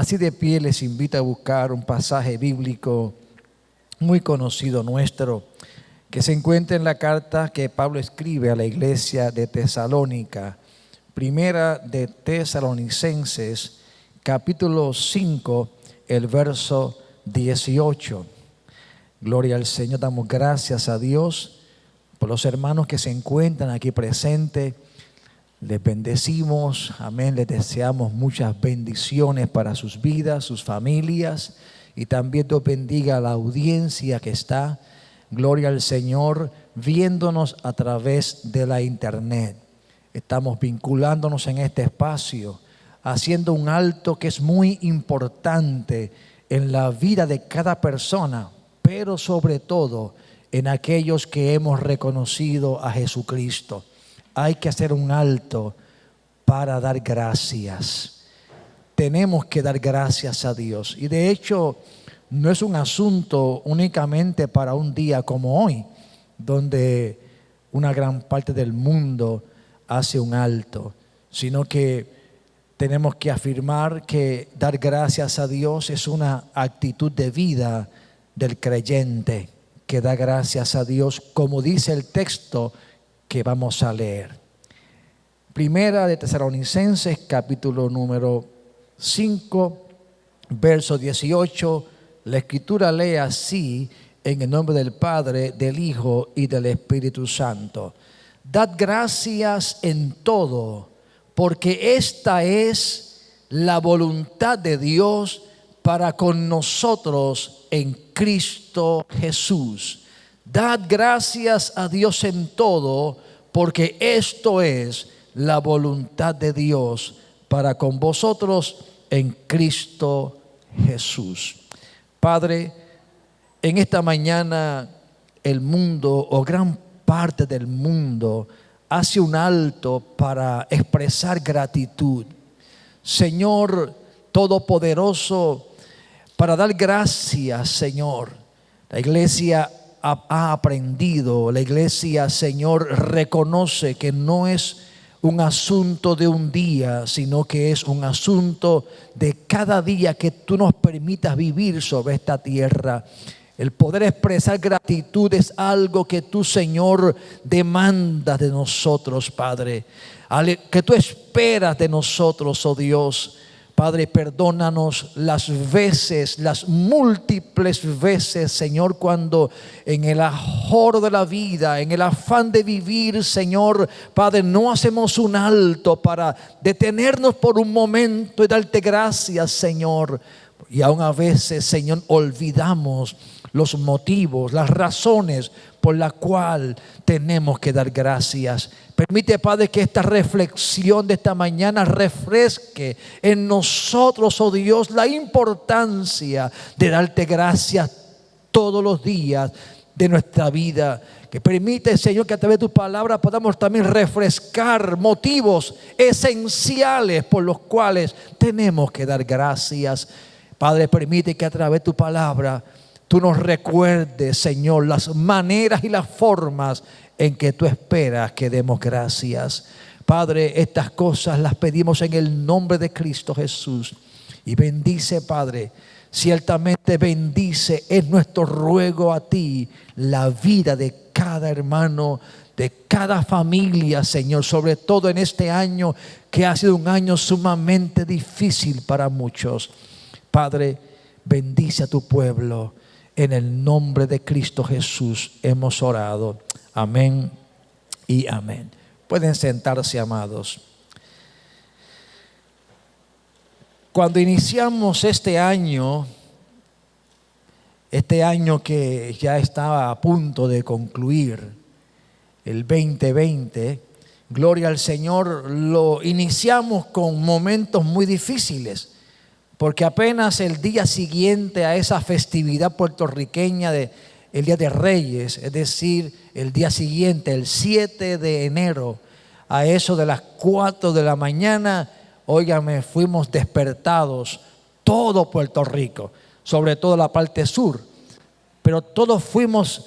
Así de pie les invito a buscar un pasaje bíblico muy conocido nuestro, que se encuentra en la carta que Pablo escribe a la iglesia de Tesalónica, primera de Tesalonicenses, capítulo 5, el verso 18. Gloria al Señor, damos gracias a Dios por los hermanos que se encuentran aquí presentes. Les bendecimos, amén, les deseamos muchas bendiciones para sus vidas, sus familias, y también Dios bendiga a la audiencia que está, gloria al Señor, viéndonos a través de la internet. Estamos vinculándonos en este espacio, haciendo un alto que es muy importante en la vida de cada persona, pero sobre todo en aquellos que hemos reconocido a Jesucristo. Hay que hacer un alto para dar gracias. Tenemos que dar gracias a Dios. Y de hecho, no es un asunto únicamente para un día como hoy, donde una gran parte del mundo hace un alto, sino que tenemos que afirmar que dar gracias a Dios es una actitud de vida del creyente, que da gracias a Dios, como dice el texto que vamos a leer. Primera de Tesalonicenses, capítulo número 5, verso 18. La escritura lee así: en el nombre del Padre, del Hijo y del Espíritu Santo. Dad gracias en todo, porque esta es la voluntad de Dios para con nosotros en Cristo Jesús. Dad gracias a Dios en todo, porque esto es la voluntad de Dios para con vosotros en Cristo Jesús. Padre, en esta mañana el mundo, o gran parte del mundo, hace un alto para expresar gratitud. Señor Todopoderoso, para dar gracias, Señor. La iglesia ha aprendido, la iglesia, Señor, reconoce que no es un asunto de un día, sino que es un asunto de cada día que tú nos permitas vivir sobre esta tierra. El poder expresar gratitud es algo que tú, Señor, demandas de nosotros, Padre, que tú esperas de nosotros, oh Dios. Padre, perdónanos las veces, las múltiples veces, Señor, cuando en el ajoro de la vida, en el afán de vivir, Señor, Padre, no hacemos un alto para detenernos por un momento y darte gracias, Señor. Y aún a veces, Señor, olvidamos los motivos, las razones por las cuales tenemos que dar gracias. Permite, Padre, que esta reflexión de esta mañana refresque en nosotros, oh Dios, la importancia de darte gracias todos los días de nuestra vida. Que permite, Señor, que a través de tu palabra podamos también refrescar motivos esenciales por los cuales tenemos que dar gracias. Padre, permite que a través de tu palabra tú nos recuerdes, Señor, las maneras y las formas en que tú esperas que demos gracias. Padre, estas cosas las pedimos en el nombre de Cristo Jesús. Y bendice, Padre, ciertamente bendice, es nuestro ruego a ti, la vida de cada hermano, de cada familia, Señor, sobre todo en este año que ha sido un año sumamente difícil para muchos. Padre, bendice a tu pueblo. En el nombre de Cristo Jesús hemos orado. Amén y amén. Pueden sentarse, amados. Cuando iniciamos este año que ya estaba a punto de concluir, el 2020, gloria al Señor, lo iniciamos con momentos muy difíciles. Porque apenas el día siguiente a esa festividad puertorriqueña de el Día de Reyes, es decir, el día siguiente, el 7 de enero, a eso de las 4 de la mañana, óigame, fuimos despertados, todo Puerto Rico, sobre todo la parte sur, pero todos fuimos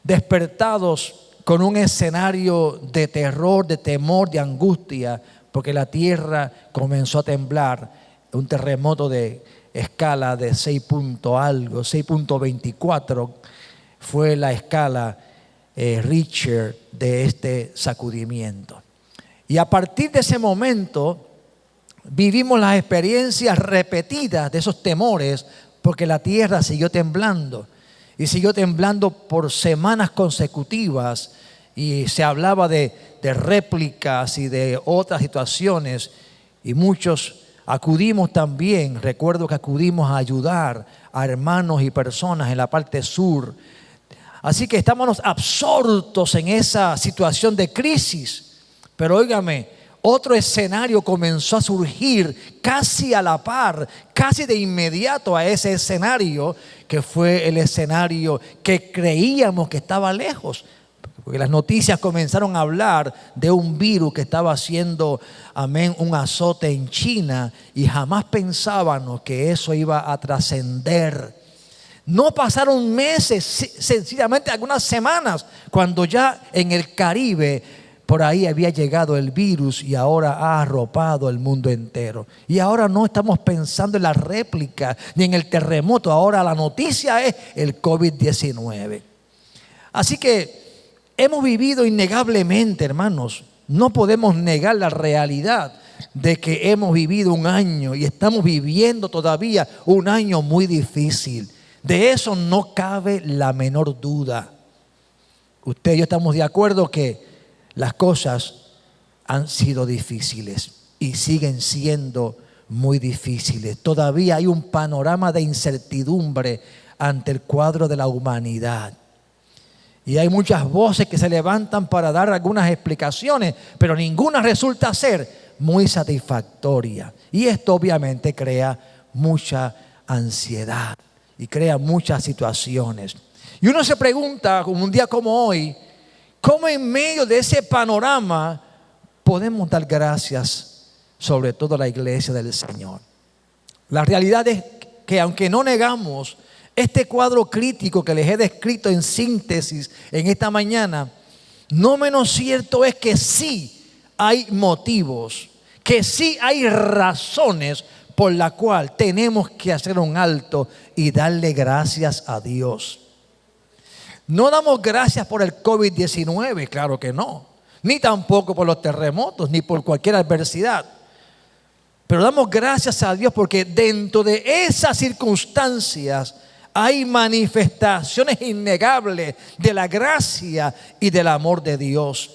despertados con un escenario de terror, de temor, de angustia, porque la tierra comenzó a temblar un terremoto de escala de 6 punto algo, 6.24 fue la escala Richter de este sacudimiento. Y a partir de ese momento vivimos las experiencias repetidas de esos temores, porque la tierra siguió temblando y siguió temblando por semanas consecutivas, y se hablaba de réplicas y de otras situaciones, y muchos acudimos también. Recuerdo que acudimos a ayudar a hermanos y personas en la parte sur. Así que estábamos absortos en esa situación de crisis. Pero óigame, otro escenario comenzó a surgir casi a la par, casi de inmediato a ese escenario, que fue el escenario que creíamos que estaba lejos. Porque las noticias comenzaron a hablar de un virus que estaba haciendo, un azote en China, y jamás pensábamos que eso iba a trascender. No pasaron meses, sencillamente algunas semanas, cuando ya en el Caribe por ahí había llegado el virus y ahora ha arropado el mundo entero. Y ahora no estamos pensando en la réplica ni en el terremoto, ahora la noticia es el COVID-19. Así que hemos vivido innegablemente, hermanos, no podemos negar la realidad de que hemos vivido un año y estamos viviendo todavía un año muy difícil. De eso no cabe la menor duda. Usted y yo estamos de acuerdo que las cosas han sido difíciles y siguen siendo muy difíciles. Todavía hay un panorama de incertidumbre ante el cuadro de la humanidad. Y hay muchas voces que se levantan para dar algunas explicaciones, pero ninguna resulta ser muy satisfactoria. Y esto obviamente crea mucha ansiedad y crea muchas situaciones. Y uno se pregunta, como un día como hoy, ¿cómo en medio de ese panorama podemos dar gracias, sobre todo la iglesia del Señor? La realidad es que, aunque no negamos este cuadro crítico que les he descrito en síntesis en esta mañana, no menos cierto es que sí hay motivos, que sí hay razones por la cual tenemos que hacer un alto y darle gracias a Dios. No damos gracias por el COVID-19, claro que no, ni tampoco por los terremotos, ni por cualquier adversidad. Pero damos gracias a Dios porque dentro de esas circunstancias hay manifestaciones innegables de la gracia y del amor de Dios.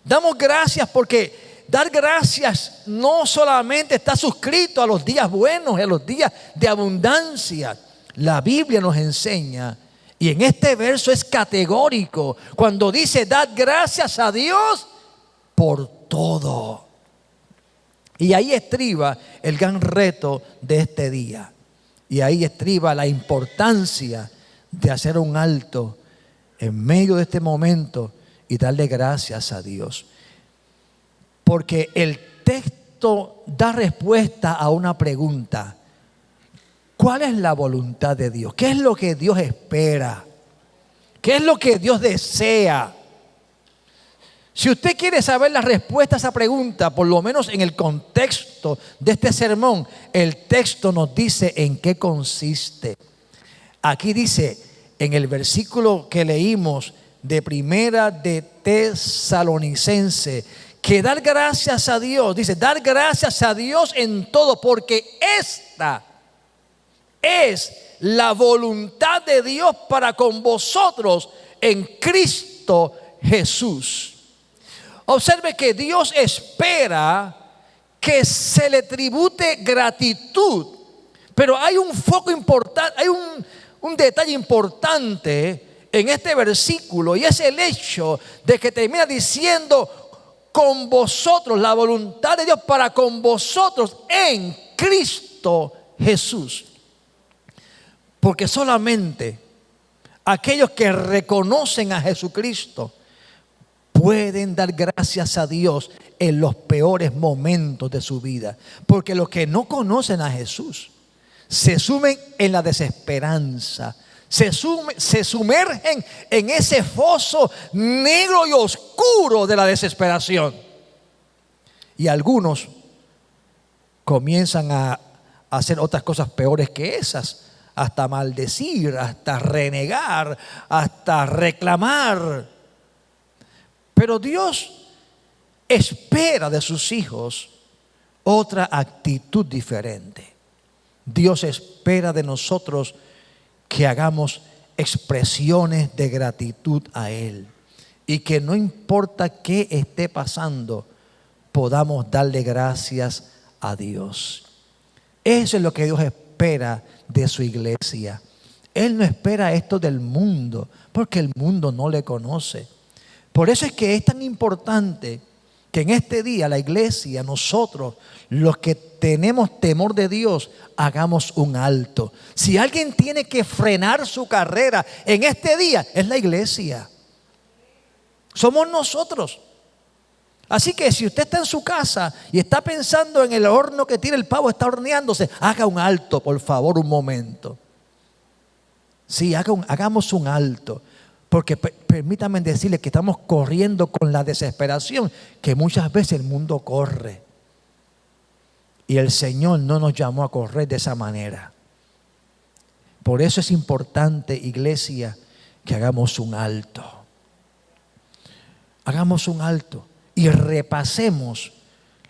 Damos gracias porque dar gracias no solamente está suscrito a los días buenos, a los días de abundancia. La Biblia nos enseña, y en este verso es categórico, cuando dice: dad gracias a Dios por todo. Y ahí estriba el gran reto de este día. Y ahí estriba la importancia de hacer un alto en medio de este momento y darle gracias a Dios. Porque el texto da respuesta a una pregunta: ¿cuál es la voluntad de Dios? ¿Qué es lo que Dios espera? ¿Qué es lo que Dios desea? Si usted quiere saber la respuesta a esa pregunta, por lo menos en el contexto de este sermón, el texto nos dice en qué consiste. Aquí dice, en el versículo que leímos de Primera de Tesalonicense, que dar gracias a Dios, dice, dar gracias a Dios en todo, porque esta es la voluntad de Dios para con vosotros en Cristo Jesús. Observe que Dios espera que se le tribute gratitud, pero hay un foco importante, hay un detalle importante en este versículo, y es el hecho de que termina diciendo: con vosotros, la voluntad de Dios para con vosotros en Cristo Jesús. Porque solamente aquellos que reconocen a Jesucristo pueden dar gracias a Dios en los peores momentos de su vida. Porque los que no conocen a Jesús se sumen en la desesperanza, se sumergen en ese foso negro y oscuro de la desesperación. Y algunos comienzan a hacer otras cosas peores que esas, hasta maldecir, hasta renegar, hasta reclamar. Pero Dios espera de sus hijos otra actitud diferente. Dios espera de nosotros que hagamos expresiones de gratitud a Él y que no importa qué esté pasando, podamos darle gracias a Dios. Eso es lo que Dios espera de su iglesia. Él no espera esto del mundo, porque el mundo no le conoce. Por eso es que es tan importante que en este día la iglesia, nosotros, los que tenemos temor de Dios, hagamos un alto. Si alguien tiene que frenar su carrera en este día, es la iglesia. Somos nosotros. Así que si usted está en su casa y está pensando en el horno que tiene el pavo, está horneándose, haga un alto, por favor, un momento. Sí, hagamos un alto. Porque permítanme decirles que estamos corriendo con la desesperación que muchas veces el mundo corre. Y el Señor no nos llamó a correr de esa manera. Por eso es importante, iglesia, que hagamos un alto. Hagamos un alto y repasemos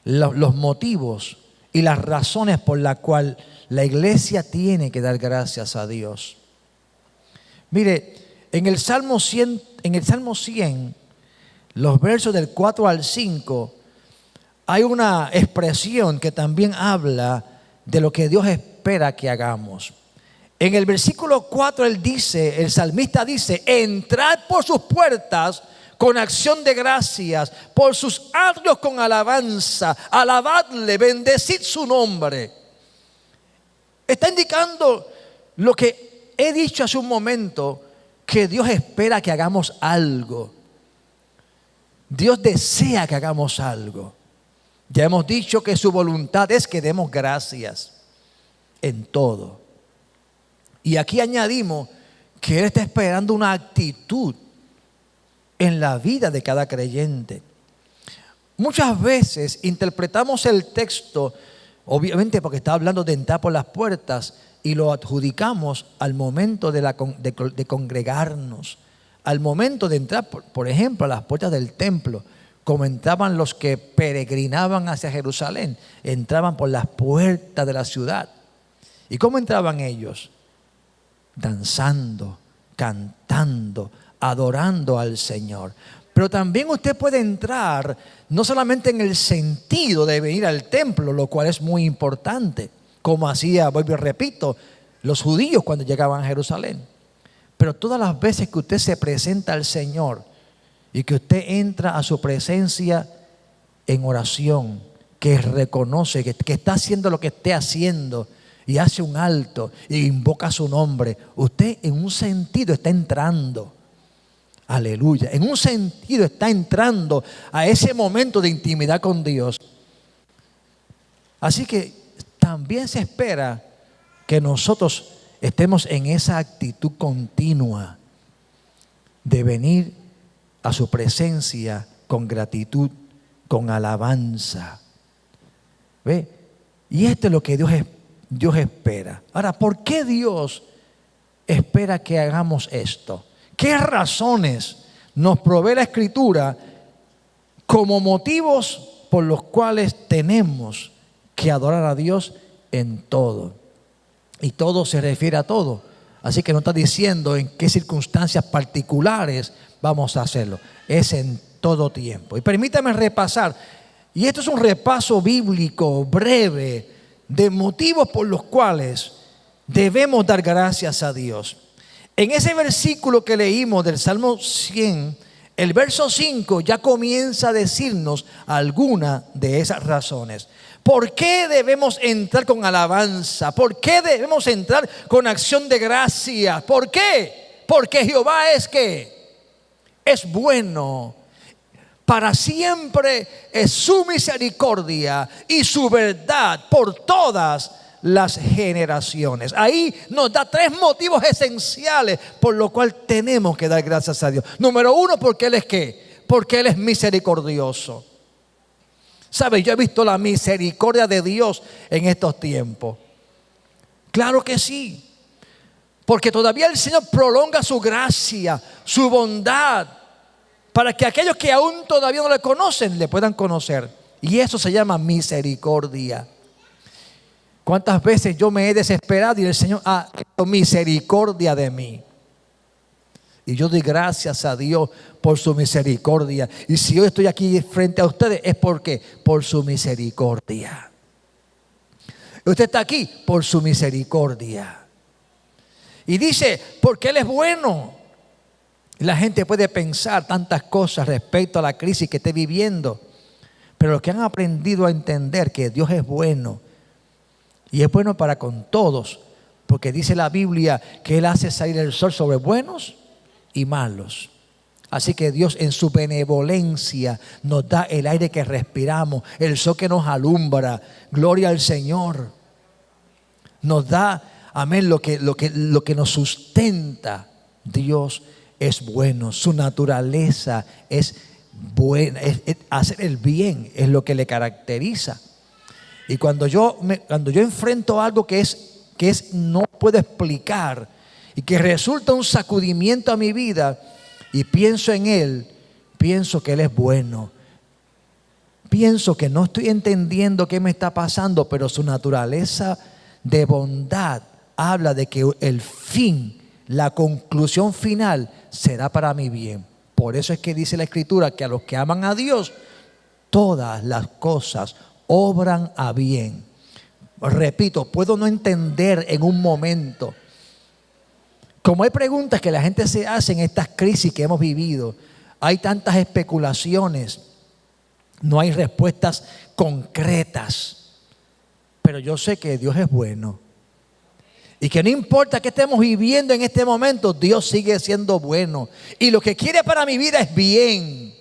los motivos y las razones por las cuales la iglesia tiene que dar gracias a Dios. Mire, en el Salmo 100, los versos del 4 al 5, hay una expresión que también habla de lo que Dios espera que hagamos. En el versículo 4 el salmista dice: entrad por sus puertas con acción de gracias, por sus atrios con alabanza, alabadle, bendecid su nombre. Está indicando lo que he dicho hace un momento, que Dios espera que hagamos algo. Dios desea que hagamos algo. Ya hemos dicho que su voluntad es que demos gracias en todo. Y aquí añadimos que Él está esperando una actitud en la vida de cada creyente. Muchas veces interpretamos el texto, obviamente porque está hablando de entrar por las puertas, y lo adjudicamos al momento de congregarnos, al momento de entrar, por ejemplo, a las puertas del templo, como entraban los que peregrinaban hacia Jerusalén, entraban por las puertas de la ciudad. ¿Y cómo entraban ellos? Danzando, cantando, adorando al Señor. Pero también usted puede entrar no solamente en el sentido de venir al templo, lo cual es muy importante, como hacía, vuelvo y repito, los judíos cuando llegaban a Jerusalén. Pero todas las veces que usted se presenta al Señor y que usted entra a su presencia en oración, que reconoce que está haciendo lo que esté haciendo y hace un alto e invoca su nombre, usted en un sentido está entrando. Aleluya. En un sentido está entrando a ese momento de intimidad con Dios. Así que también se espera que nosotros estemos en esa actitud continua de venir a su presencia con gratitud, con alabanza. ¿Ve? Y esto es lo que Dios espera. Ahora, ¿por qué Dios espera que hagamos esto? ¿Qué razones nos provee la Escritura como motivos por los cuales tenemos que adorar a Dios en todo? Y todo se refiere a todo. Así que no está diciendo en qué circunstancias particulares vamos a hacerlo. Es en todo tiempo. Y permítame repasar. Y esto es un repaso bíblico breve de motivos por los cuales debemos dar gracias a Dios. En ese versículo que leímos del Salmo 100, el verso 5 ya comienza a decirnos alguna de esas razones. ¿Por qué debemos entrar con alabanza? ¿Por qué debemos entrar con acción de gracia? ¿Por qué? Porque Jehová es bueno. Para siempre es su misericordia y su verdad por todas las generaciones. Ahí nos da tres motivos esenciales por lo cual tenemos que dar gracias a Dios. Número uno, porque Él es ¿qué? Porque Él es misericordioso. ¿Sabe? Yo he visto la misericordia de Dios en estos tiempos. Claro que sí. Porque todavía el Señor prolonga su gracia, su bondad, para que aquellos que aún todavía no le conocen, le puedan conocer. Y eso se llama misericordia. ¿Cuántas veces yo me he desesperado y el Señor ha hecho misericordia de mí? Y yo doy gracias a Dios por su misericordia. Y si hoy estoy aquí frente a ustedes es porque por su misericordia. Usted está aquí por su misericordia. Y dice, porque Él es bueno. La gente puede pensar tantas cosas respecto a la crisis que esté viviendo. Pero los que han aprendido a entender que Dios es bueno. Y es bueno para con todos. Porque dice la Biblia que Él hace salir el sol sobre buenos y malos. Así que Dios en su benevolencia nos da el aire que respiramos, el sol que nos alumbra. Gloria al Señor. Nos da, amén, lo que nos sustenta. Dios es bueno, su naturaleza es buena, es hacer el bien, es lo que le caracteriza. Y cuando yo enfrento algo que no puedo explicar y que resulta un sacudimiento a mi vida y pienso en Él, pienso que Él es bueno. Pienso que no estoy entendiendo qué me está pasando, pero su naturaleza de bondad habla de que el fin, la conclusión final será para mi bien. Por eso es que dice la Escritura que a los que aman a Dios, todas las cosas obran a bien. Repito, puedo no entender en un momento. Como hay preguntas que la gente se hace en estas crisis que hemos vivido, hay tantas especulaciones, no hay respuestas concretas. Pero yo sé que Dios es bueno. Y que no importa qué estemos viviendo en este momento, Dios sigue siendo bueno. Y lo que quiere para mi vida es bien.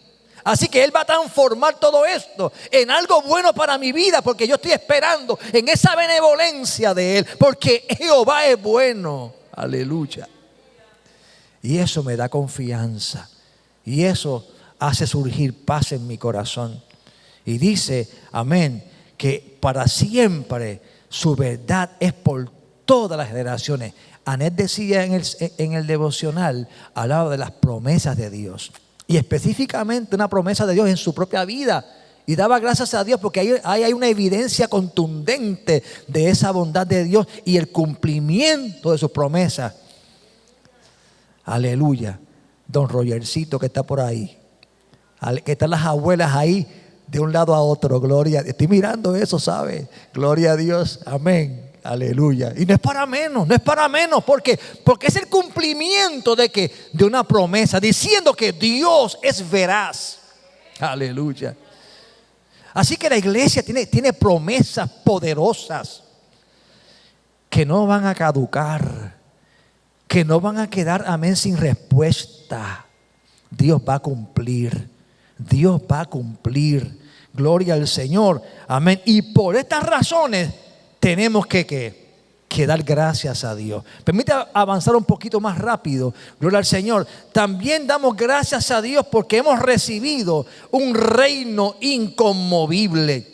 Así que Él va a transformar todo esto en algo bueno para mi vida, porque yo estoy esperando en esa benevolencia de Él, porque Jehová es bueno. Aleluya. Y eso me da confianza. Y eso hace surgir paz en mi corazón. Y dice, amén, que para siempre su verdad es por todas las generaciones. Anet decía en el devocional, hablaba de las promesas de Dios. Y específicamente una promesa de Dios en su propia vida. Y daba gracias a Dios porque ahí hay una evidencia contundente de esa bondad de Dios y el cumplimiento de sus promesas. Aleluya. Don Rogercito que está por ahí. Que están las abuelas ahí de un lado a otro. Gloria. Estoy mirando eso, ¿sabe? Gloria a Dios. Amén. Aleluya. Y no es para menos, porque es el cumplimiento de una promesa, diciendo que Dios es veraz. Aleluya. Así que la iglesia tiene promesas poderosas que no van a caducar, que no van a quedar, amén, sin respuesta. Dios va a cumplir. Dios va a cumplir. Gloria al Señor. Amén. Y por estas razones tenemos que dar gracias a Dios. Permítame avanzar un poquito más rápido. Gloria al Señor. También damos gracias a Dios porque hemos recibido un reino inconmovible.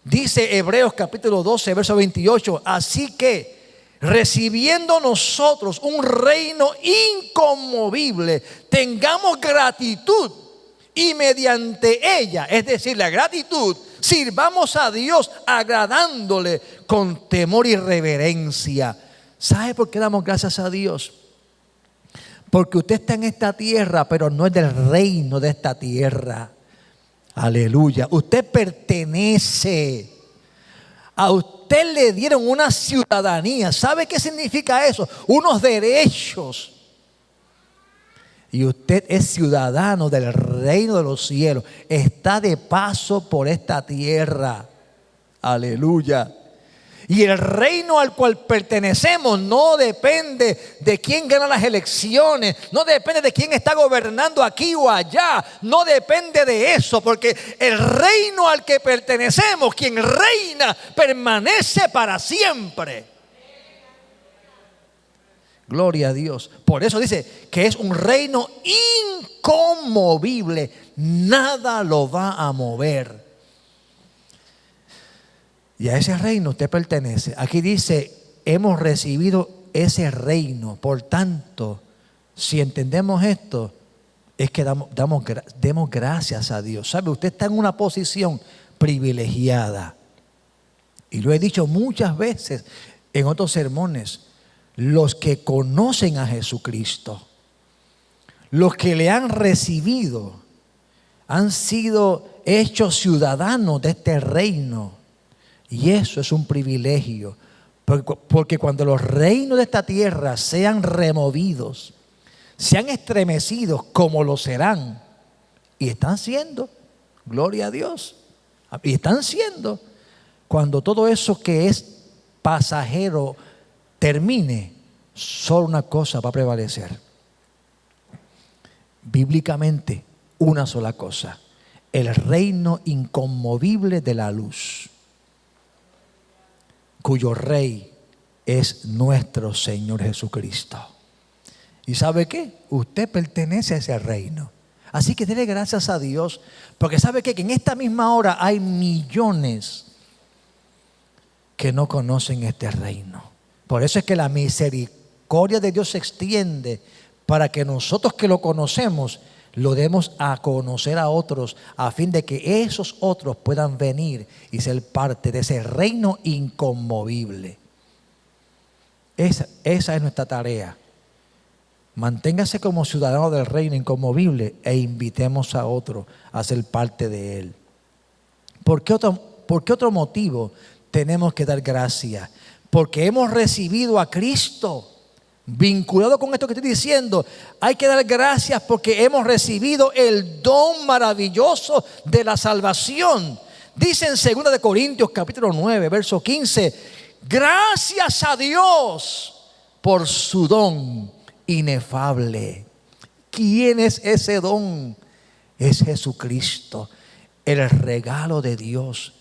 Dice Hebreos capítulo 12, verso 28. Así que recibiendo nosotros un reino inconmovible, tengamos gratitud y mediante ella, es decir, la gratitud, sirvamos a Dios agradándole con temor y reverencia. ¿Sabe por qué damos gracias a Dios? Porque usted está en esta tierra, pero no es del reino de esta tierra. Aleluya. Usted pertenece. A usted le dieron una ciudadanía. ¿Sabe qué significa eso? Unos derechos. Y usted es ciudadano del reino de los cielos. Está de paso por esta tierra. Aleluya. Y el reino al cual pertenecemos no depende de quién gana las elecciones. No depende de quién está gobernando aquí o allá. No depende de eso. Porque el reino al que pertenecemos, quien reina, permanece para siempre. Gloria a Dios. Por eso dice que es un reino inconmovible. Nada lo va a mover. Y a ese reino usted pertenece. Aquí dice hemos recibido ese reino. Por tanto, si entendemos esto, es que demos gracias a Dios. ¿Sabe? Usted está en una posición privilegiada. Y lo he dicho muchas veces en otros sermones. Los que conocen a Jesucristo, los que le han recibido, han sido hechos ciudadanos de este reino. Y eso es un privilegio. Porque cuando los reinos de esta tierra sean removidos, sean estremecidos como lo serán, y están siendo, gloria a Dios, y están siendo, cuando todo eso que es pasajero termine, solo una cosa va a prevalecer. Bíblicamente, una sola cosa: el reino inconmovible de la luz, cuyo rey es nuestro Señor Jesucristo. ¿Y sabe qué? Usted pertenece a ese reino. Así que dele gracias a Dios, porque sabe qué? Que en esta misma hora hay millones que no conocen este reino. Por eso es que la misericordia de Dios se extiende para que nosotros que lo conocemos lo demos a conocer a otros, a fin de que esos otros puedan venir y ser parte de ese reino inconmovible. Esa es nuestra tarea. Manténgase como ciudadano del reino inconmovible e invitemos a otros a ser parte de él. ¿Por qué otro motivo tenemos que dar gracias? Porque hemos recibido a Cristo. Vinculado con esto que estoy diciendo, hay que dar gracias porque hemos recibido el don maravilloso de la salvación. Dice en 2 de Corintios capítulo 9, verso 15, gracias a Dios por su don inefable. ¿Quién es ese don? Es Jesucristo, el regalo de Dios.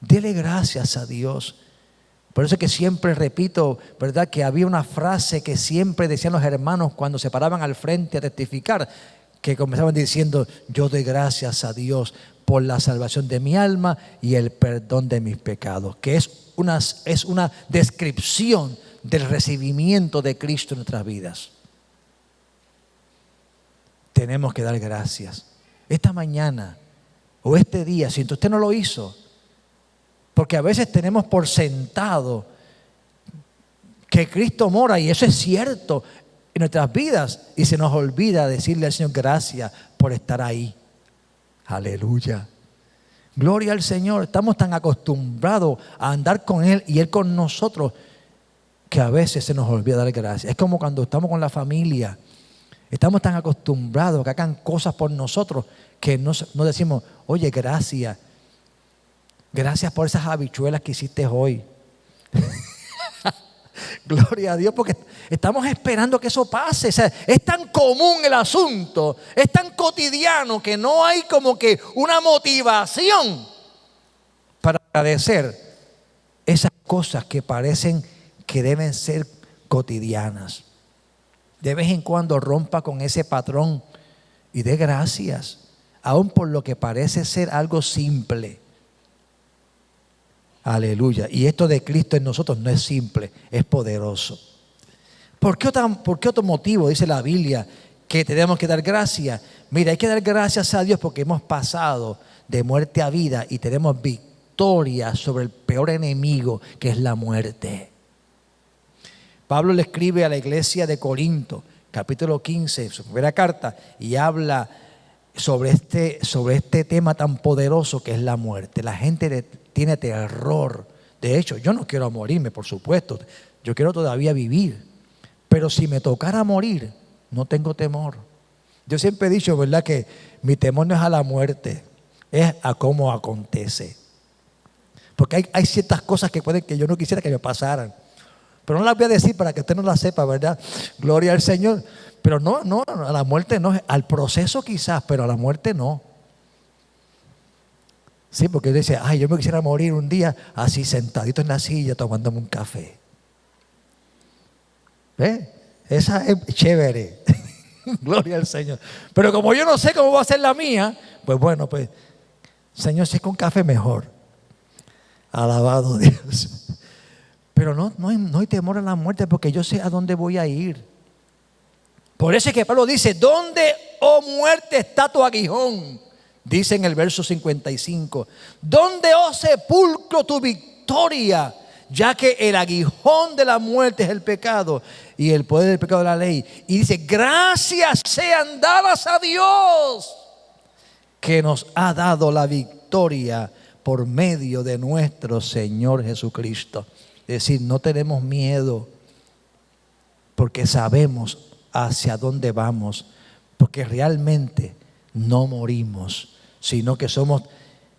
Dele gracias a Dios. Por eso es que siempre repito, ¿verdad? Que había una frase que siempre decían los hermanos cuando se paraban al frente a testificar, que comenzaban diciendo: yo doy gracias a Dios por la salvación de mi alma y el perdón de mis pecados. Que es una descripción del recibimiento de Cristo en nuestras vidas. Tenemos que dar gracias. Esta mañana o este día, si usted no lo hizo, porque a veces tenemos por sentado que Cristo mora, y eso es cierto en nuestras vidas, y se nos olvida decirle al Señor gracias por estar ahí. Aleluya. Gloria al Señor. Estamos tan acostumbrados a andar con Él y Él con nosotros que a veces se nos olvida dar gracias. Es como cuando estamos con la familia. Estamos tan acostumbrados a que hagan cosas por nosotros que no decimos: oye, gracias. Gracias por esas habichuelas que hiciste hoy. Gloria a Dios, porque estamos esperando que eso pase. O sea, es tan común el asunto, es tan cotidiano que no hay como que una motivación para agradecer esas cosas que parecen que deben ser cotidianas. De vez en cuando rompa con ese patrón y dé gracias, aun por lo que parece ser algo simple. Aleluya. Y esto de Cristo en nosotros no es simple, es poderoso. ¿Por qué otro motivo dice la Biblia que tenemos que dar gracias? Mira, hay que dar gracias a Dios porque hemos pasado de muerte a vida y tenemos victoria sobre el peor enemigo, que es la muerte. Pablo le escribe a la iglesia de Corinto, capítulo 15, su primera carta, y habla sobre este tema tan poderoso que es la muerte. La gente tiene terror. De hecho, yo no quiero morirme, por supuesto. Yo quiero todavía vivir. Pero si me tocara morir, no tengo temor. Yo siempre he dicho, ¿verdad?, que mi temor no es a la muerte, es a cómo acontece. Porque hay ciertas cosas que yo no quisiera que me pasaran. Pero no las voy a decir para que usted no las sepa, ¿verdad? Gloria al Señor. Pero no, a la muerte no. Al proceso quizás, pero a la muerte no. Sí, porque él dice: yo me quisiera morir un día así sentadito en la silla tomándome un café. ¿Ves? Esa es chévere. Gloria al Señor. Pero como yo no sé cómo va a ser la mía, pues bueno, pues Señor, si es con café mejor. Alabado Dios. Pero no hay temor a la muerte porque yo sé a dónde voy a ir. Por eso es que Pablo dice, ¿dónde, oh muerte, está tu aguijón? Dice en el verso 55, ¿dónde, oh sepulcro, tu victoria? Ya que el aguijón de la muerte es el pecado y el poder del pecado de la ley. Y dice, gracias sean dadas a Dios que nos ha dado la victoria por medio de nuestro Señor Jesucristo. Es decir, no tenemos miedo porque sabemos hacia dónde vamos, porque realmente no morimos, sino que somos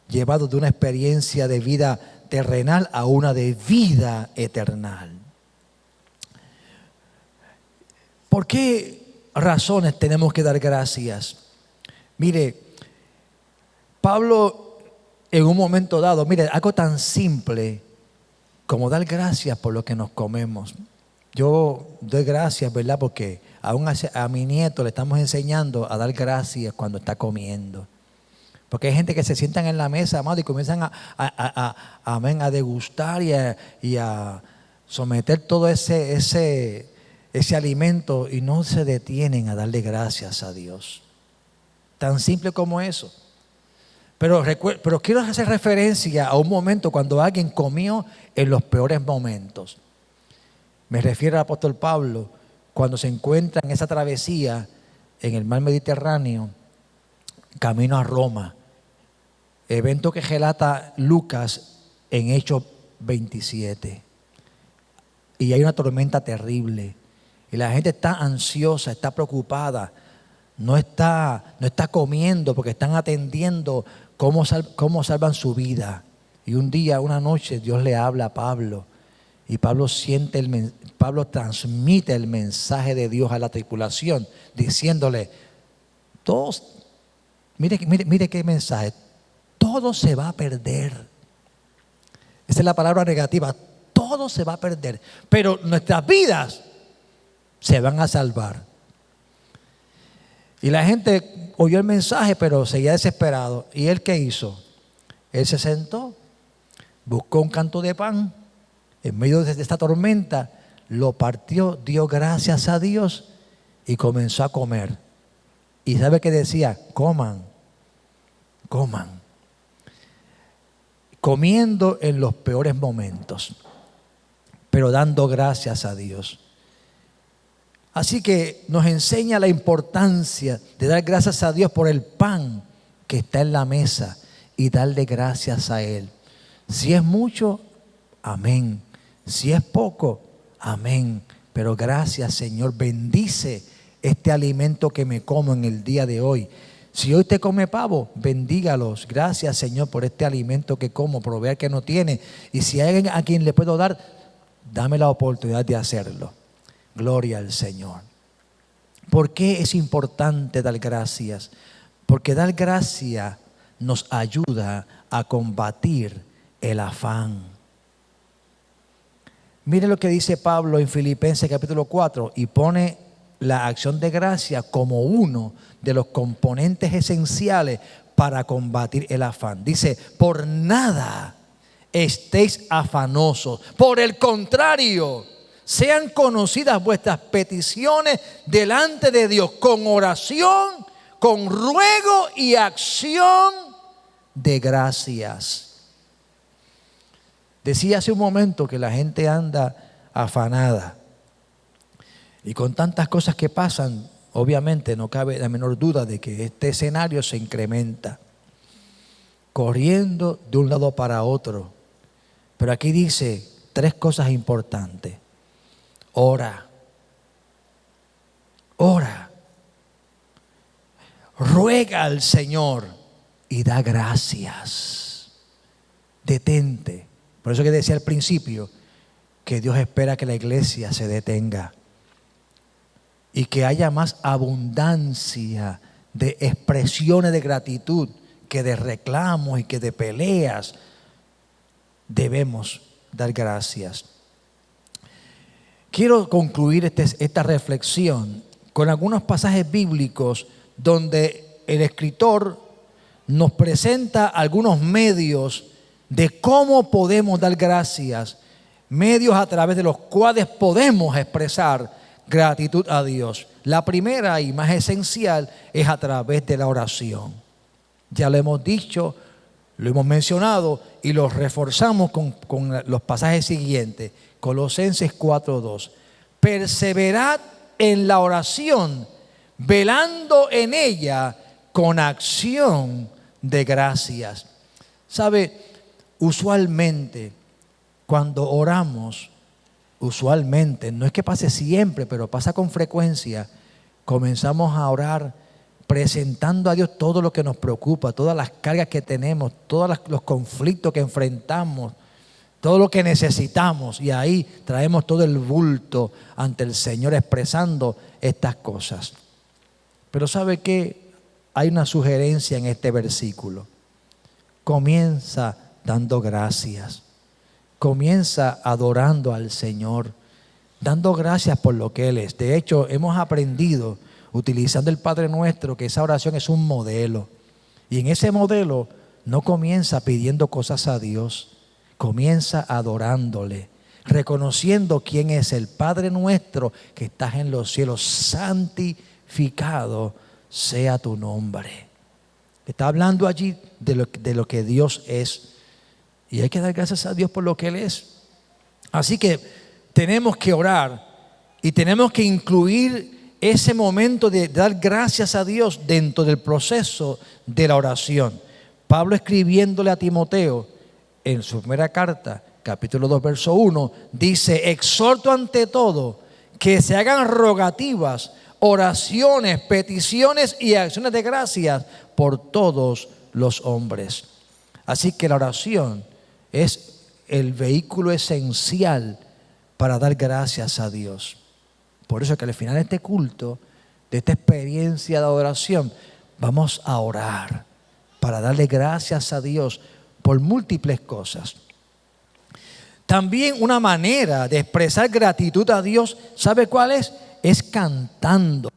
llevados de una experiencia de vida terrenal a una de vida eterna. ¿Por qué razones tenemos que dar gracias? Mire, Pablo en un momento dado, mire, algo tan simple como dar gracias por lo que nos comemos. Yo doy gracias, ¿verdad? Porque aún a mi nieto le estamos enseñando a dar gracias cuando está comiendo. Porque hay gente que se sientan en la mesa, amado, y comienzan a degustar y a someter todo ese alimento y no se detienen a darle gracias a Dios. Tan simple como eso. Pero quiero hacer referencia a un momento cuando alguien comió en los peores momentos. Me refiero al apóstol Pablo cuando se encuentra en esa travesía en el mar Mediterráneo, camino a Roma. Evento que relata Lucas en Hechos 27. Y hay una tormenta terrible. Y la gente está ansiosa, está preocupada. No está comiendo porque están atendiendo cómo salvan su vida. Y un día, una noche, Dios le habla a Pablo. Y Pablo transmite el mensaje de Dios a la tripulación, diciéndole, todos, mire qué mensaje, todo se va a perder. Esa es la palabra negativa, todo se va a perder, pero nuestras vidas se van a salvar. Y la gente oyó el mensaje, pero seguía desesperado. ¿Y él qué hizo? Él se sentó, buscó un canto de pan, en medio de esta tormenta, lo partió, dio gracias a Dios y comenzó a comer. ¿Y sabe qué decía? Coman. Comiendo en los peores momentos, pero dando gracias a Dios. Así que nos enseña la importancia de dar gracias a Dios por el pan que está en la mesa y darle gracias a Él. Si es mucho, amén. Si es poco, amén. Pero gracias, Señor, bendice este alimento que me como en el día de hoy. Si hoy te come pavo, bendígalos. Gracias, Señor, por este alimento que como, proveer que no tiene. Y si hay alguien a quien le puedo dar, dame la oportunidad de hacerlo. Gloria al Señor. ¿Por qué es importante dar gracias? Porque dar gracias nos ayuda a combatir el afán. Mire lo que dice Pablo en Filipenses capítulo 4 y pone la acción de gracia como uno de los componentes esenciales para combatir el afán. Dice, por nada estéis afanosos, por el contrario, sean conocidas vuestras peticiones delante de Dios con oración, con ruego y acción de gracias. Decía hace un momento que la gente anda afanada. Y con tantas cosas que pasan, obviamente no cabe la menor duda de que este escenario se incrementa. Corriendo de un lado para otro. Pero aquí dice 3 cosas importantes. Ora. Ruega al Señor y da gracias. Detente. Por eso que decía al principio que Dios espera que la iglesia se detenga y que haya más abundancia de expresiones de gratitud que de reclamos y que de peleas. Debemos dar gracias. Quiero concluir esta reflexión con algunos pasajes bíblicos donde el escritor nos presenta algunos medios de cómo podemos dar gracias medios a través de los cuales podemos expresar gratitud a Dios. La primera y más esencial es a través de la oración. Ya lo hemos dicho, lo hemos mencionado y lo reforzamos con los pasajes siguientes. Colosenses 4:2. Perseverad en la oración, velando en ella con acción de gracias. ¿Sabe? Usualmente, cuando oramos, no es que pase siempre, pero pasa con frecuencia, comenzamos a orar presentando a Dios todo lo que nos preocupa, todas las cargas que tenemos, todos los conflictos que enfrentamos, todo lo que necesitamos, y ahí traemos todo el bulto ante el Señor expresando estas cosas. Pero ¿sabe qué? Hay una sugerencia en este versículo. Comienza dando gracias. Comienza adorando al Señor, dando gracias por lo que Él es. De hecho, hemos aprendido, utilizando el Padre Nuestro, que esa oración es un modelo. Y en ese modelo no comienza pidiendo cosas a Dios, comienza adorándole, reconociendo quién es el Padre Nuestro que estás en los cielos. Santificado sea tu nombre. Está hablando allí de lo que Dios es. Y hay que dar gracias a Dios por lo que Él es. Así que tenemos que orar y tenemos que incluir ese momento de dar gracias a Dios dentro del proceso de la oración. Pablo, escribiéndole a Timoteo en su primera carta, capítulo 2, verso 1, dice: exhorto ante todo que se hagan rogativas, oraciones, peticiones y acciones de gracias por todos los hombres. Así que la oración es el vehículo esencial para dar gracias a Dios. Por eso que al final de este culto, de esta experiencia de adoración, vamos a orar para darle gracias a Dios por múltiples cosas. También una manera de expresar gratitud a Dios, ¿sabe cuál es? Es cantando.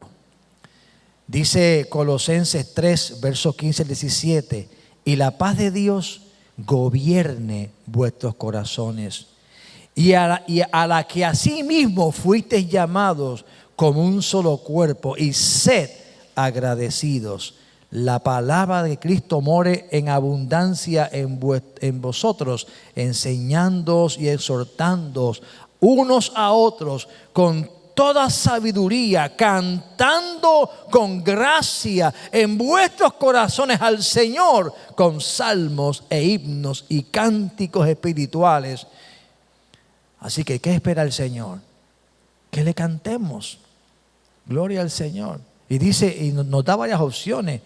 Dice Colosenses 3, versos 15 al 17, y la paz de Dios gobierne vuestros corazones, y a la que asimismo fuisteis llamados como un solo cuerpo, y sed agradecidos. La palabra de Cristo more en abundancia en vosotros, enseñándoos y exhortándoos unos a otros con toda sabiduría, cantando con gracia en vuestros corazones al Señor con salmos e himnos y cánticos espirituales. Así que, ¿qué espera el Señor? Que le cantemos. Gloria al Señor. Y dice, y nos da varias opciones.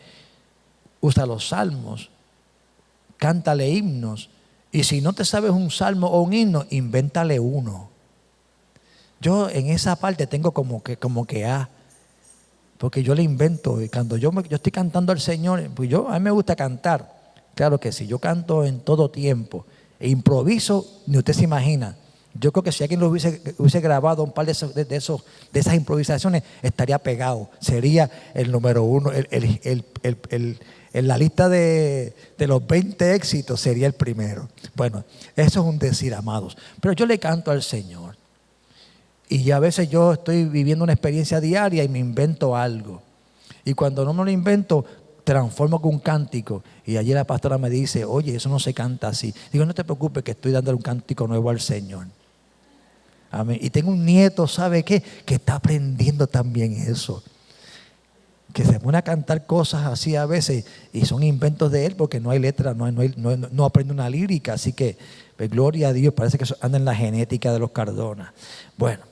Usa los salmos, cántale himnos. Y si no te sabes un salmo o un himno, invéntale uno. Yo en esa parte tengo como que porque yo le invento. Y cuando yo estoy cantando al Señor, pues a mí me gusta cantar. Claro que sí, yo canto en todo tiempo. E improviso, ni usted se imagina. Yo creo que si alguien lo hubiese grabado un par de esas improvisaciones, estaría pegado. Sería el número uno, en la lista de los 20 éxitos sería el primero. Bueno, eso es un decir, amados. Pero yo le canto al Señor. Y a veces yo estoy viviendo una experiencia diaria y me invento algo. Y cuando no me lo invento, transformo con un cántico. Y allí la pastora me dice: oye, eso no se canta así. Digo, no te preocupes, que estoy dándole un cántico nuevo al Señor. Amén. Y tengo un nieto, ¿sabe qué? Que está aprendiendo también eso. Que se pone a cantar cosas así a veces y son inventos de él porque no hay letra, no aprende una lírica. Así que, pues, gloria a Dios, parece que eso anda en la genética de los Cardona. Bueno,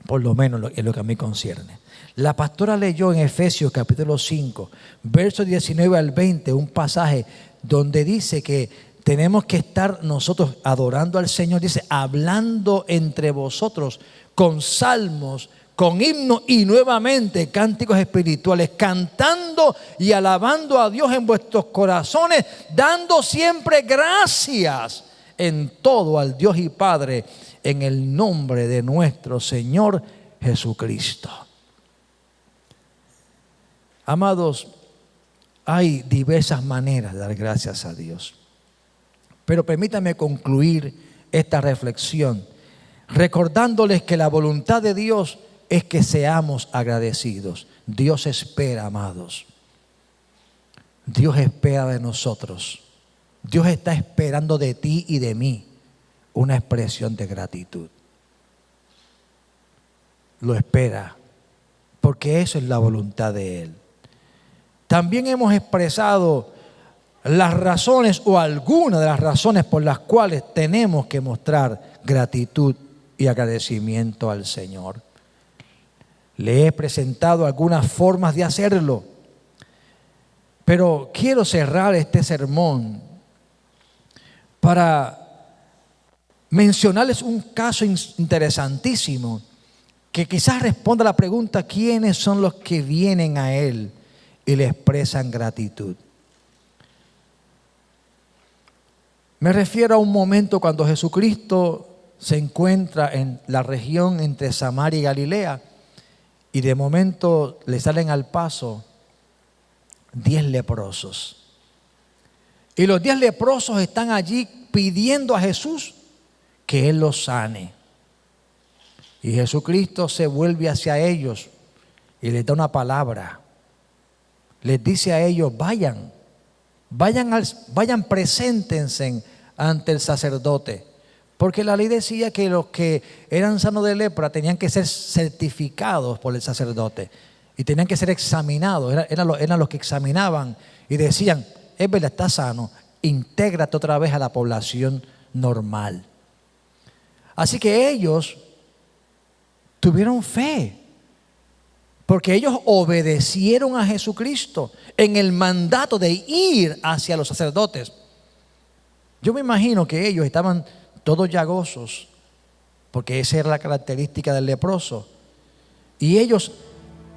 por lo menos es lo que a mí concierne. La pastora leyó en Efesios capítulo 5, versos 19 al 20, un pasaje donde dice que tenemos que estar nosotros adorando al Señor. Dice, hablando entre vosotros con salmos, con himnos y nuevamente cánticos espirituales, cantando y alabando a Dios en vuestros corazones, dando siempre gracias en todo al Dios y Padre, en el nombre de nuestro Señor Jesucristo. Amados, hay diversas maneras de dar gracias a Dios. Pero permítame concluir esta reflexión, recordándoles que la voluntad de Dios es que seamos agradecidos. Dios espera, amados. Dios espera de nosotros. Dios está esperando de ti y de mí una expresión de gratitud. Lo espera, porque eso es la voluntad de Él. También hemos expresado las razones o algunas de las razones por las cuales tenemos que mostrar gratitud y agradecimiento al Señor. Le he presentado algunas formas de hacerlo, pero quiero cerrar este sermón para mencionarles un caso interesantísimo que quizás responda a la pregunta: ¿quiénes son los que vienen a Él y le expresan gratitud? Me refiero a un momento cuando Jesucristo se encuentra en la región entre Samaria y Galilea, y de momento le salen al paso 10 leprosos. Y los 10 leprosos están allí pidiendo a Jesús que Él los sane. Y Jesucristo se vuelve hacia ellos y les da una palabra. Les dice a ellos: vayan, preséntense ante el sacerdote. Porque la ley decía que los que eran sanos de lepra tenían que ser certificados por el sacerdote y tenían que ser examinados. Eran los que examinaban y decían: es verdad, está sano, intégrate otra vez a la población normal. Así que ellos tuvieron fe, porque ellos obedecieron a Jesucristo en el mandato de ir hacia los sacerdotes. Yo me imagino que ellos estaban todos llagosos, porque esa era la característica del leproso. Y ellos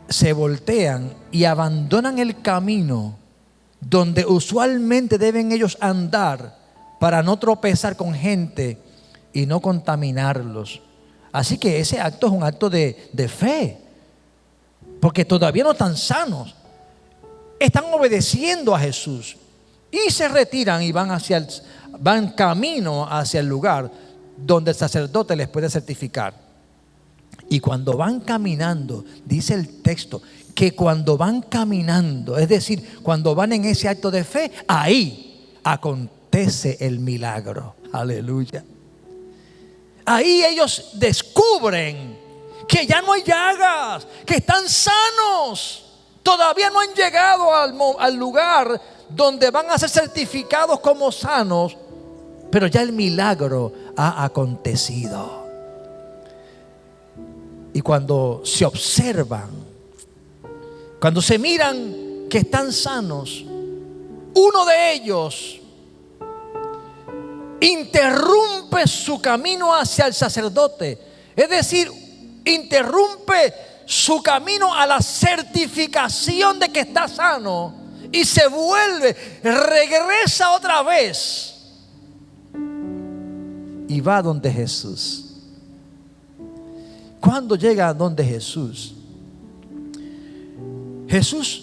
se voltean y abandonan el camino donde usualmente deben ellos andar para no tropezar con gente y no contaminarlos. Así que ese acto es un acto de fe, porque todavía no están sanos. Están obedeciendo a Jesús y se retiran y van camino hacia el lugar donde el sacerdote les puede certificar. Y cuando van caminando, dice el texto, que cuando van caminando, es decir, cuando van en ese acto de fe, ahí acontece el milagro. Aleluya. Ahí ellos descubren que ya no hay llagas, que están sanos. Todavía no han llegado al lugar donde van a ser certificados como sanos, pero ya el milagro ha acontecido. Y cuando se observan, cuando se miran que están sanos, uno de ellos interrumpe su camino hacia el sacerdote. Es decir, interrumpe su camino a la certificación de que está sano y se vuelve, regresa otra vez y va donde Jesús. Cuando llega a donde Jesús, Jesús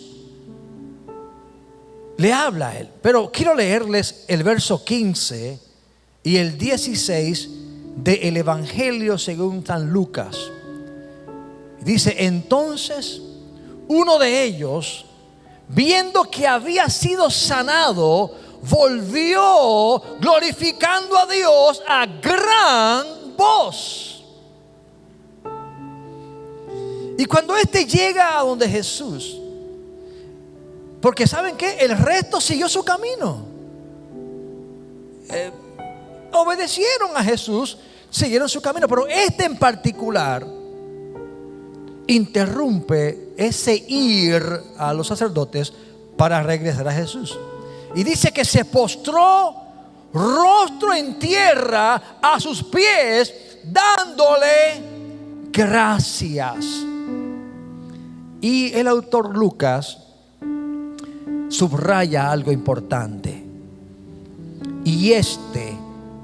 le habla a él. Pero quiero leerles el verso 15 y el 16 del Evangelio según San Lucas. Dice: entonces uno de ellos, viendo que había sido sanado, volvió glorificando a Dios a gran voz. Y cuando éste llega a donde Jesús, porque ¿saben qué? El resto siguió su camino. Obedecieron a Jesús, siguieron su camino, pero este en particular interrumpe ese ir a los sacerdotes para regresar a Jesús. Y dice que se postró rostro en tierra a sus pies, dándole gracias. Y el autor Lucas subraya algo importante. Y este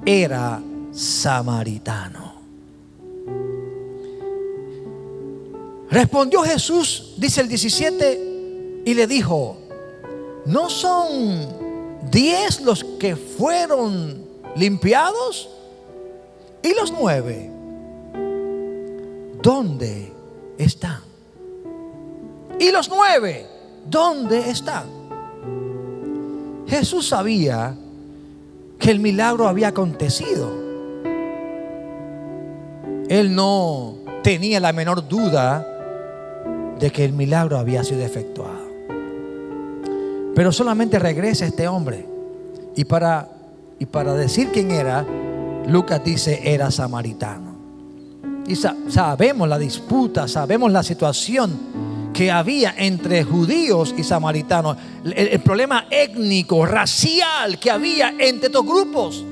era samaritano. Respondió Jesús, dice el 17, y le dijo: ¿no son 10 los que fueron limpiados? ¿Y los 9? ¿Dónde están? ¿Y los 9? ¿Dónde están? Jesús sabía que el milagro había acontecido. Él no tenía la menor duda de que el milagro había sido efectuado. Pero solamente regresa este hombre. Y para decir quién era, Lucas dice era samaritano. Y sabemos la disputa, sabemos la situación que había entre judíos y samaritanos, el problema étnico, racial que había entre estos grupos.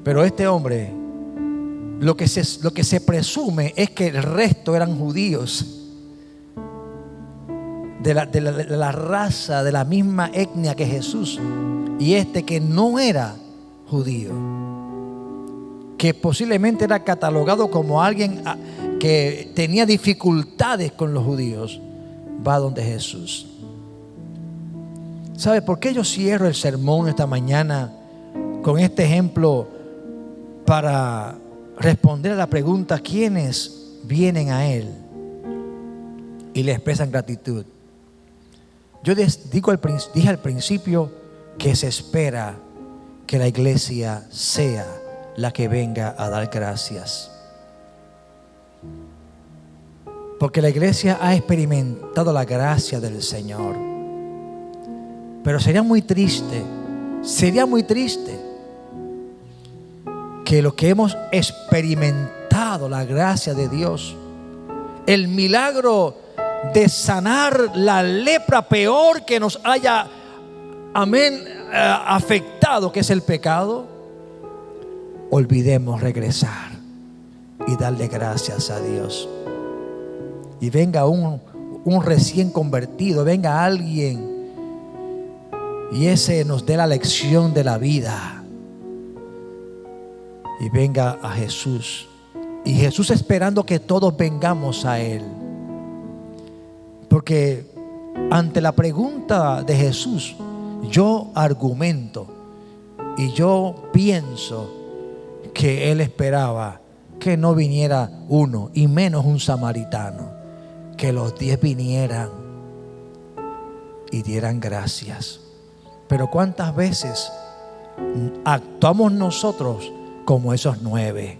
Pero este hombre, lo que se presume es que el resto eran judíos, de la raza, de la misma etnia que Jesús, y este que no era judío, que posiblemente era catalogado como alguien que tenía dificultades con los judíos, va donde Jesús. ¿Sabe por qué yo cierro el sermón esta mañana con este ejemplo? Para responder a la pregunta: ¿quiénes vienen a Él y le expresan gratitud? Yo dije al principio que se espera que la iglesia sea la que venga a dar gracias, porque la iglesia ha experimentado la gracia del Señor. Pero sería muy triste que lo que hemos experimentado, la gracia de Dios, el milagro de sanar la lepra peor que nos haya, afectado, que es el pecado, olvidemos regresar y darle gracias a Dios. Y venga un recién convertido, venga alguien y ese nos dé la lección de la vida, y venga a Jesús, y Jesús esperando que todos vengamos a Él. Porque ante la pregunta de Jesús, yo argumento y yo pienso que Él esperaba que no viniera uno, y menos un samaritano, que los 10 vinieran y dieran gracias. Pero ¿cuántas veces actuamos nosotros como esos 9?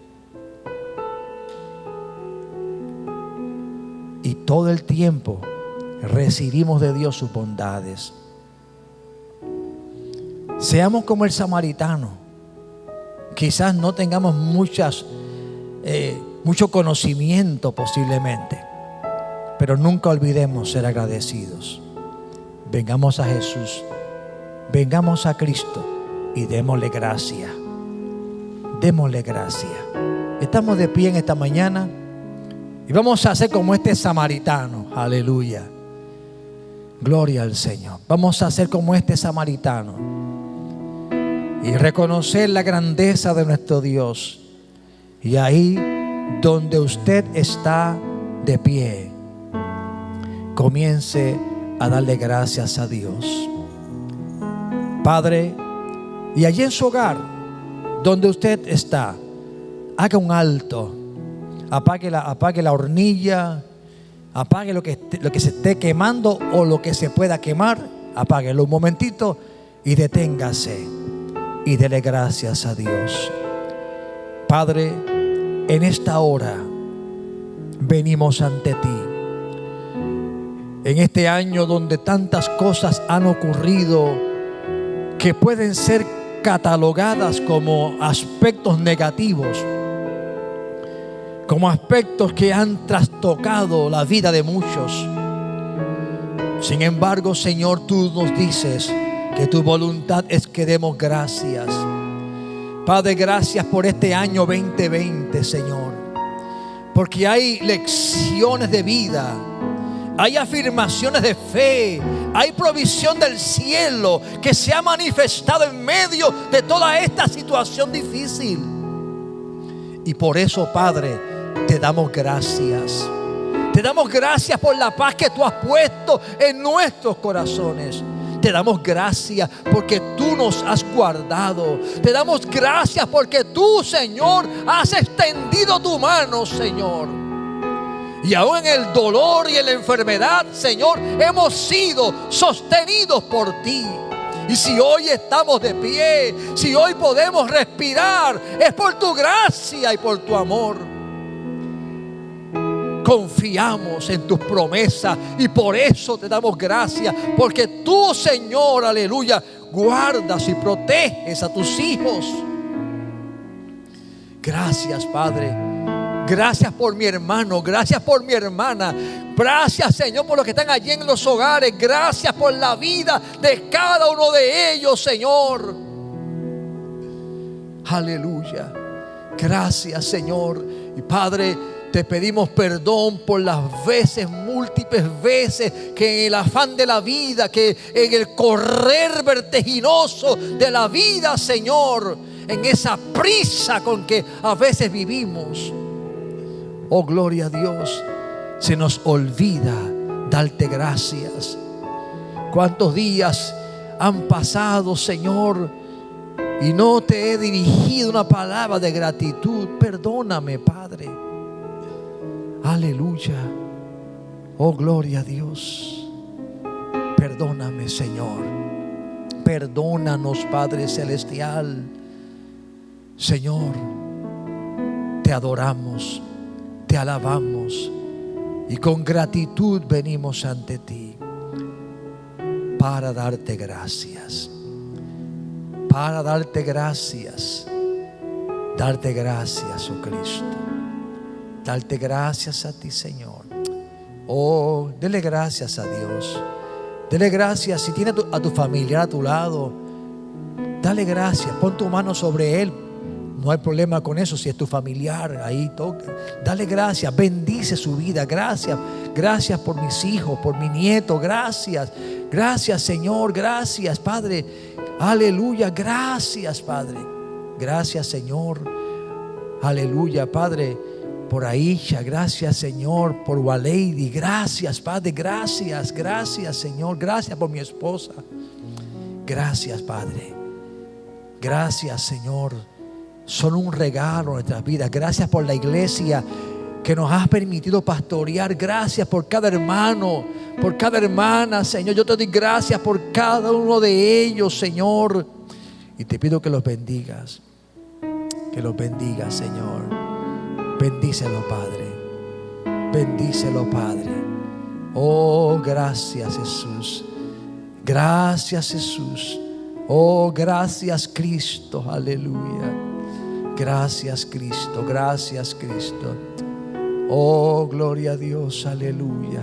Y todo el tiempo recibimos de Dios sus bondades. Seamos como el samaritano. Quizás no tengamos mucho conocimiento posiblemente, pero nunca olvidemos ser agradecidos. Vengamos a Jesús, vengamos a Cristo y démosle gracia. Démosle gracia. Estamos de pie en esta mañana y vamos a hacer como este samaritano. Aleluya. Gloria al Señor. Vamos a hacer como este samaritano y reconocer la grandeza de nuestro Dios. Y ahí donde usted está de pie, comience a darle gracias a Dios. Padre, y allí en su hogar, donde usted está, haga un alto, apague la hornilla, apague lo que se esté quemando o lo que se pueda quemar, apáguelo un momentito y deténgase y dele gracias a Dios. Padre, en esta hora venimos ante ti. En este año donde tantas cosas han ocurrido que pueden ser catalogadas como aspectos negativos, como aspectos que han trastocado la vida de muchos. Sin embargo, Señor, tú nos dices que tu voluntad es que demos gracias. Padre, gracias por este año 2020, Señor, porque hay lecciones de vida, hay afirmaciones de fe, hay provisión del cielo que se ha manifestado en medio de toda esta situación difícil. Y por eso, Padre, te damos gracias. Te damos gracias por la paz que tú has puesto en nuestros corazones. Te damos gracias porque tú nos has guardado. Te damos gracias porque tú, Señor, has extendido tu mano, Señor. Y aún en el dolor y en la enfermedad, Señor, hemos sido sostenidos por ti. Y si hoy estamos de pie, si hoy podemos respirar, es por tu gracia y por tu amor. Confiamos en tus promesas y por eso te damos gracias, porque tú, Señor, aleluya, guardas y proteges a tus hijos. Gracias, Padre. Gracias por mi hermano, gracias por mi hermana. Gracias, Señor, por los que están allí en los hogares. Gracias por la vida de cada uno de ellos, Señor. Aleluya. Gracias, Señor. Y Padre, te pedimos perdón por las veces, múltiples veces, que en el afán de la vida, que en el correr vertiginoso de la vida, Señor, en esa prisa con que a veces vivimos, oh gloria a Dios, se nos olvida darte gracias. ¿Cuántos días han pasado, Señor, y no te he dirigido una palabra de gratitud? Perdóname, Padre. Aleluya. Oh, gloria a Dios. Perdóname, Señor. Perdónanos, Padre Celestial. Señor, te adoramos, te alabamos y con gratitud venimos ante ti para darte gracias. Para darte gracias. Darte gracias, oh Cristo. Darte gracias a ti, Señor. Oh, dele gracias a Dios. Dele gracias. Si tiene a tu familiar a tu lado, dale gracias. Pon tu mano sobre él. No hay problema con eso. Si es tu familiar, ahí toca. Dale gracias. Bendice su vida. Gracias. Gracias por mis hijos, por mi nieto. Gracias. Gracias, Señor. Gracias, Padre. Aleluya. Gracias, Padre. Gracias, Señor. Aleluya, Padre. Por Aisha, gracias, Señor. Por Waleidi, gracias, Padre. Gracias, gracias, Señor. Gracias por mi esposa. Gracias, Padre. Gracias, Señor. Son un regalo en nuestras vidas. Gracias por la iglesia que nos has permitido pastorear. Gracias por cada hermano, por cada hermana, Señor. Yo te doy gracias por cada uno de ellos, Señor. Y te pido que los bendigas. Que los bendigas, Señor. Bendícelo, Padre. Bendícelo, Padre. Oh, gracias, Jesús. Gracias, Jesús. Oh, gracias, Cristo. Aleluya. Gracias, Cristo. Gracias, Cristo. Oh, gloria a Dios. Aleluya.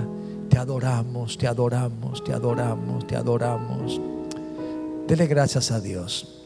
Te adoramos, te adoramos, te adoramos, te adoramos. Dele gracias a Dios.